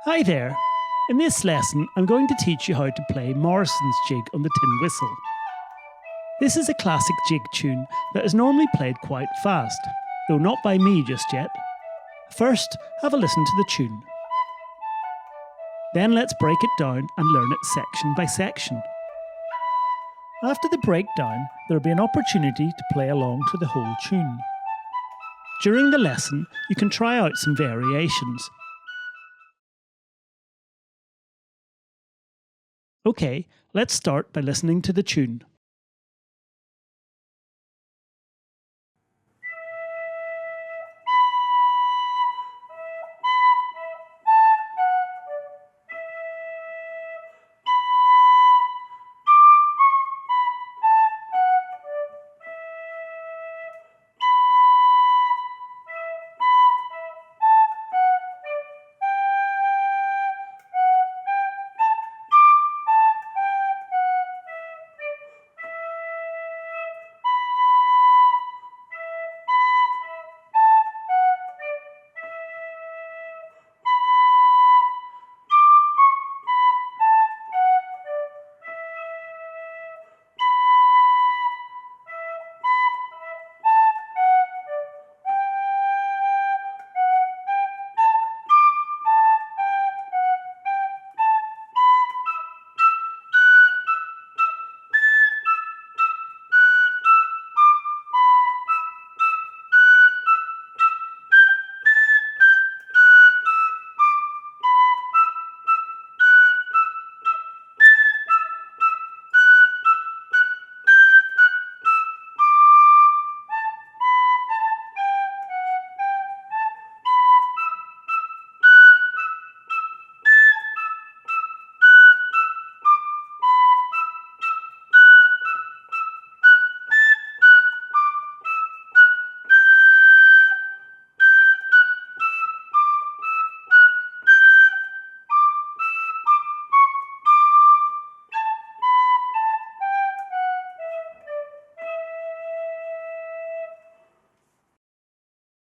Hi there! In this lesson, I'm going to teach you how to play Morrison's jig on the tin whistle. This is a classic jig tune that is normally played quite fast, though not by me just yet. First, have a listen to the tune. Then let's break it down and learn it section by section. After the breakdown, there will be an opportunity to play along to the whole tune. During the lesson, you can try out some variations. Okay, let's start by listening to the tune.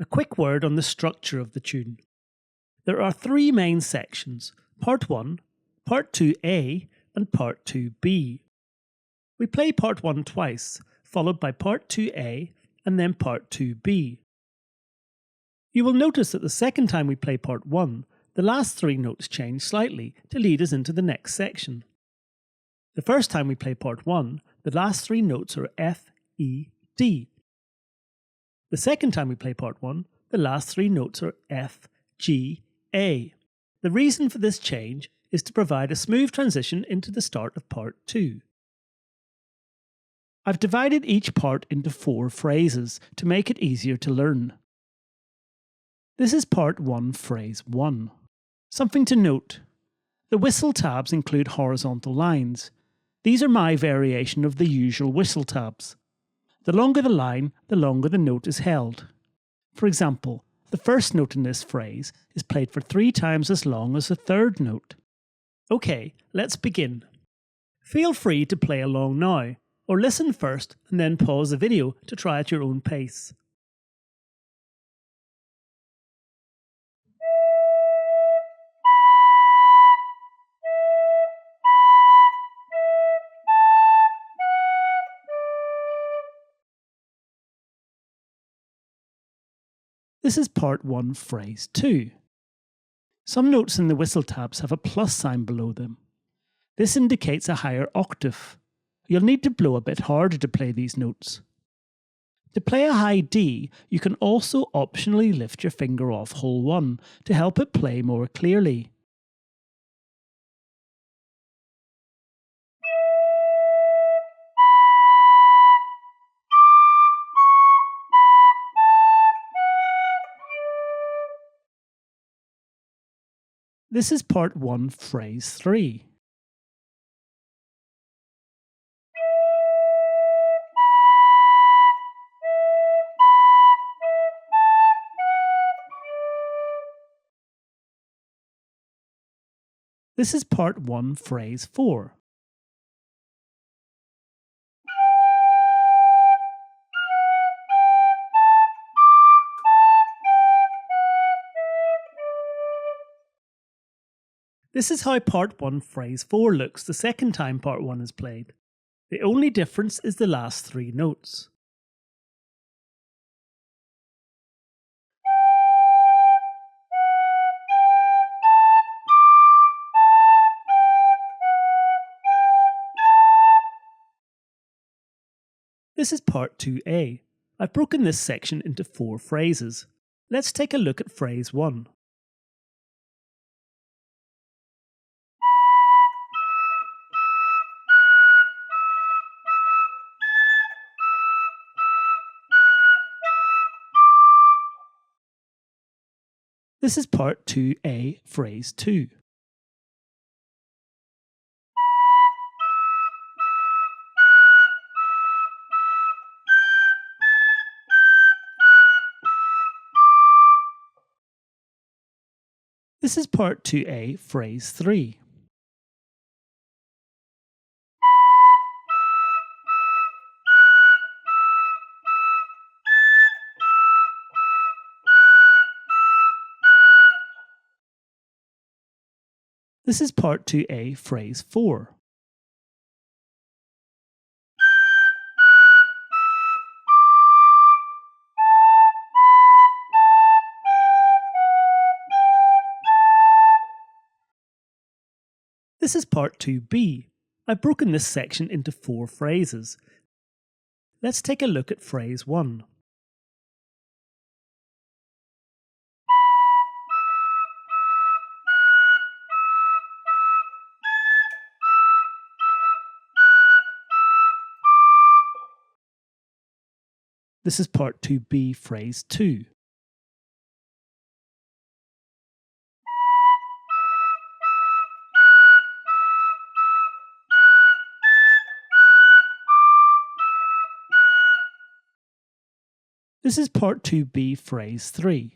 A quick word on the structure of the tune. There are three main sections, Part 1, Part 2A and Part 2B. We play Part 1 twice, followed by Part 2A and then Part 2B. You will notice that the second time we play Part 1, the last three notes change slightly to lead us into the next section. The first time we play Part 1, the last three notes are F, E, D. The second time we play Part 1, the last three notes are F, G, A. The reason for this change is to provide a smooth transition into the start of Part 2. I've divided each part into 4 phrases to make it easier to learn. This is Part 1, Phrase 1. Something to note. The whistle tabs include horizontal lines. These are my variation of the usual whistle tabs. The longer the line, the longer the note is held. For example, the first note in this phrase is played for 3 times as long as the third note. Okay, let's begin. Feel free to play along now, or listen first and then pause the video to try at your own pace. This is Part 1, Phrase 2. Some notes in the whistle tabs have a plus sign below them. This indicates a higher octave. You'll need to blow a bit harder to play these notes. To play a high D, you can also optionally lift your finger off hole 1 to help it play more clearly. This is Part 1, Phrase 3. This is Part 1, Phrase 4. This is how part 1 phrase 4 looks the second time part 1 is played. The only difference is the last 3 notes. This is part 2A. I've broken this section into 4 phrases. Let's take a look at phrase 1. This is part 2A, phrase 2. This is part 2A, phrase 3. This is part 2A, phrase 4. This is part 2B. I've broken this section into 4 phrases. Let's take a look at phrase 1. This is part 2B, phrase 2. This is part 2B, phrase 3.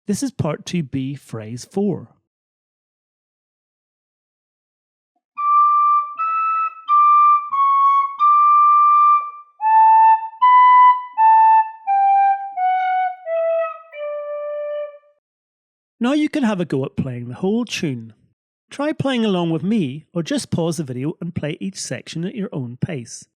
This is part 2B, phrase 4. Now you can have a go at playing the whole tune. Try playing along with me, or just pause the video and play each section at your own pace.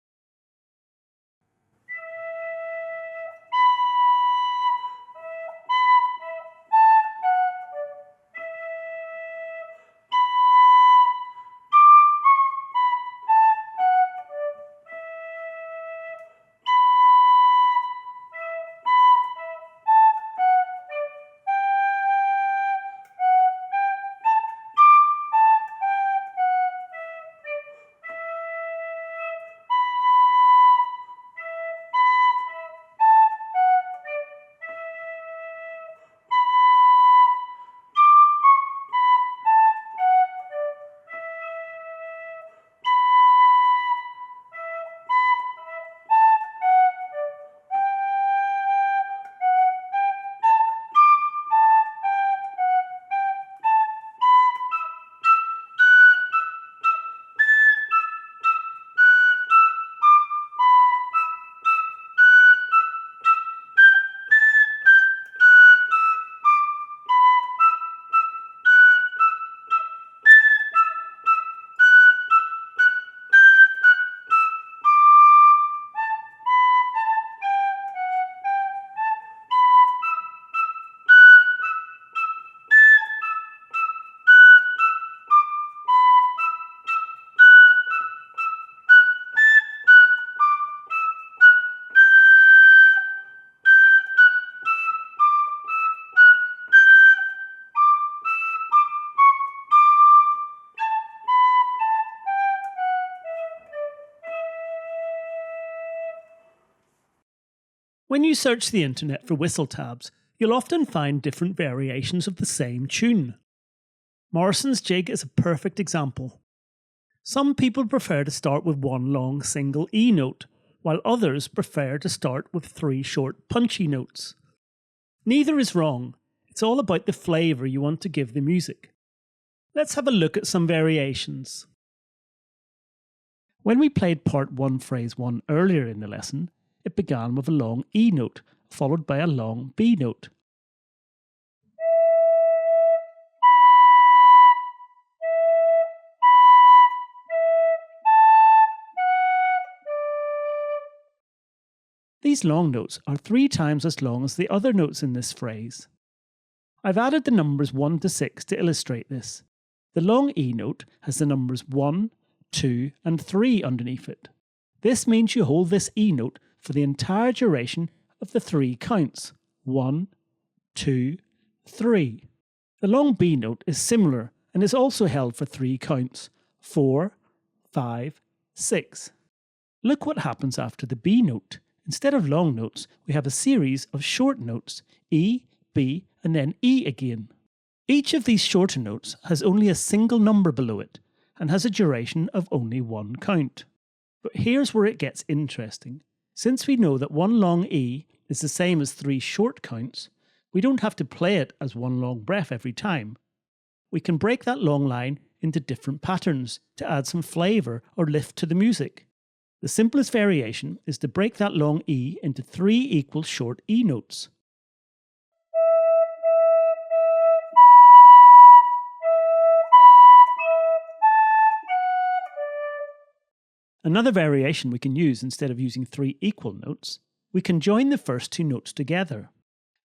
When you search the internet for whistle tabs, you'll often find different variations of the same tune. Morrison's jig is a perfect example. Some people prefer to start with one long single E note, while others prefer to start with 3 short punchy notes. Neither is wrong, it's all about the flavour you want to give the music. Let's have a look at some variations. When we played part 1 phrase 1 earlier in the lesson, it began with a long E note, followed by a long B note. These long notes are 3 times as long as the other notes in this phrase. I've added the numbers 1 to 6 to illustrate this. The long E note has the numbers 1, 2 and 3 underneath it. This means you hold this E note for the entire duration of the 3 counts 1, 2, 3. The long B note is similar and is also held for 3 counts 4, 5, 6. Look what happens after the B note. Instead of long notes, we have a series of short notes, E, B, and then E again. Each of these shorter notes has only a single number below it and has a duration of only 1 count. But here's where it gets interesting. Since we know that one long E is the same as 3 short counts, we don't have to play it as one long breath every time. We can break that long line into different patterns to add some flavour or lift to the music. The simplest variation is to break that long E into 3 equal short E notes. Another variation we can use instead of using 3 equal notes, we can join the first 2 notes together.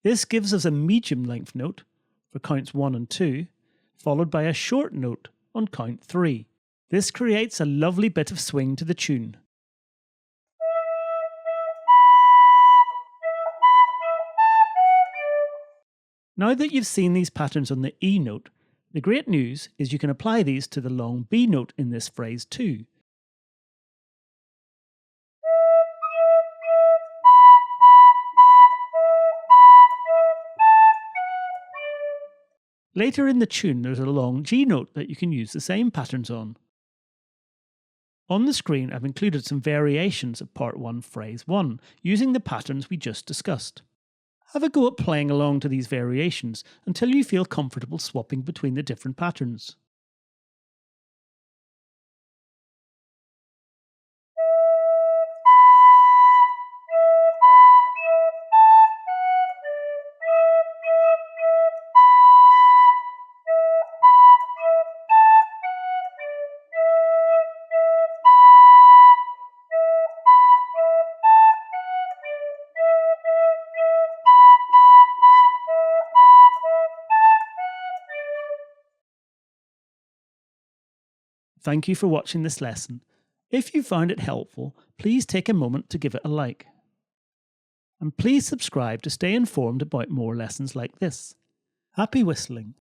This gives us a medium length note for counts 1 and 2, followed by a short note on count 3. This creates a lovely bit of swing to the tune. Now that you've seen these patterns on the E note, the great news is you can apply these to the long B note in this phrase too. Later in the tune there's a long G note that you can use the same patterns on. On the screen I've included some variations of part 1 phrase 1 using the patterns we just discussed. Have a go at playing along to these variations until you feel comfortable swapping between the different patterns. Thank you for watching this lesson. If you found it helpful, please take a moment to give it a like. And please subscribe to stay informed about more lessons like this. Happy whistling!